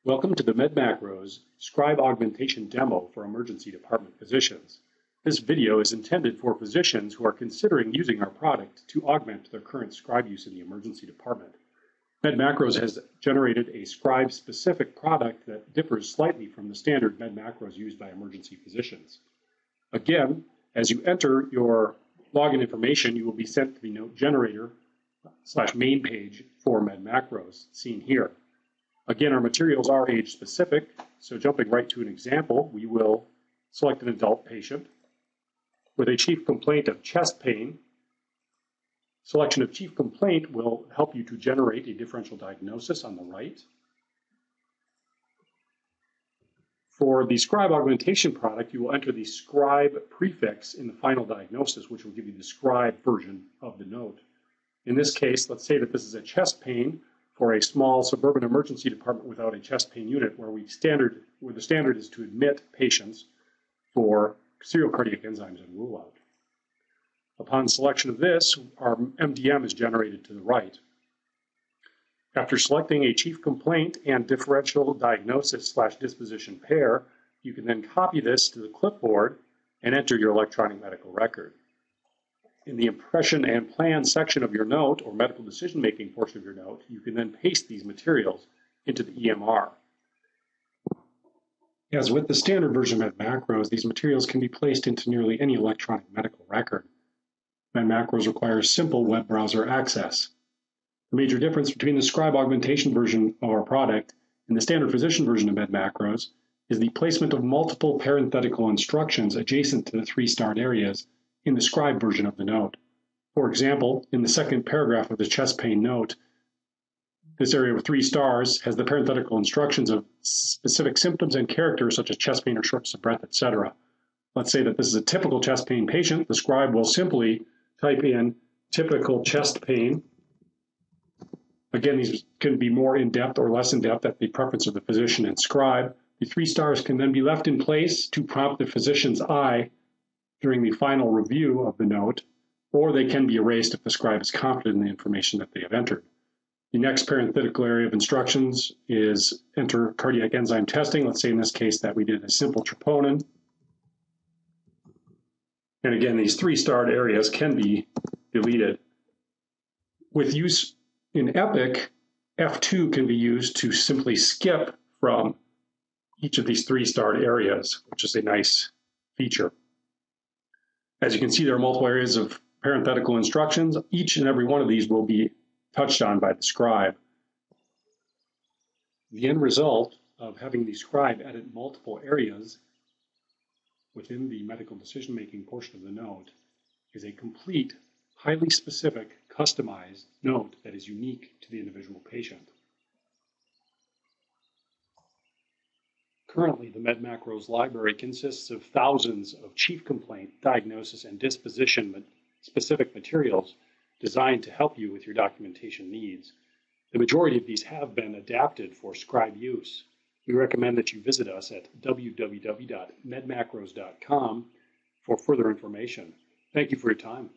Welcome to the MedMacros Scribe Augmentation demo for emergency department physicians. This video is intended for physicians who are considering using our product to augment their current Scribe use in the emergency department. MedMacros has generated a Scribe-specific product that differs slightly from the standard MedMacros used by emergency physicians. Again, as you enter your login information, you will be sent to the note generator / main page for MedMacros, seen here. Again, our materials are age specific, so jumping right to an example, we will select an adult patient with a chief complaint of chest pain. Selection of chief complaint will help you to generate a differential diagnosis on the right. For the Scribe augmentation product, you will enter the Scribe prefix in the final diagnosis, which will give you the Scribe version of the note. In this case, let's say that this is a chest pain for a small suburban emergency department without a chest pain unit, where the standard is to admit patients for serial cardiac enzymes and rule out. Upon selection of this, our MDM is generated to the right. After selecting a chief complaint and differential diagnosis / disposition pair, you can then copy this to the clipboard and enter your electronic medical record. In the impression and plan section of your note, or medical decision-making portion of your note, you can then paste these materials into the EMR. As with the standard version of MedMacros, these materials can be placed into nearly any electronic medical record. MedMacros requires simple web browser access. The major difference between the Scribe augmentation version of our product and the standard physician version of MedMacros is the placement of multiple parenthetical instructions adjacent to the 3-starred areas in the Scribe version of the note. For example, in the second paragraph of the chest pain note, this area with 3 stars has the parenthetical instructions of specific symptoms and characters such as chest pain or shortness of breath, etc. Let's say that this is a typical chest pain patient. The Scribe will simply type in typical chest pain. Again, these can be more in-depth or less in-depth at the preference of the physician and Scribe. The 3 stars can then be left in place to prompt the physician's eye during the final review of the note, or they can be erased if the Scribe is confident in the information that they have entered. The next parenthetical area of instructions is enter cardiac enzyme testing. Let's say in this case that we did a simple troponin. And again, these 3-starred areas can be deleted. With use in Epic, F2 can be used to simply skip from each of these 3-starred areas, which is a nice feature. As you can see, there are multiple areas of parenthetical instructions. Each and every one of these will be touched on by the Scribe. The end result of having the Scribe edit multiple areas within the medical decision-making portion of the note is a complete, highly specific, customized note that is unique to the individual patient. Currently, the MedMacros library consists of thousands of chief complaint, diagnosis, and disposition specific materials designed to help you with your documentation needs. The majority of these have been adapted for Scribe use. We recommend that you visit us at www.medmacros.com for further information. Thank you for your time.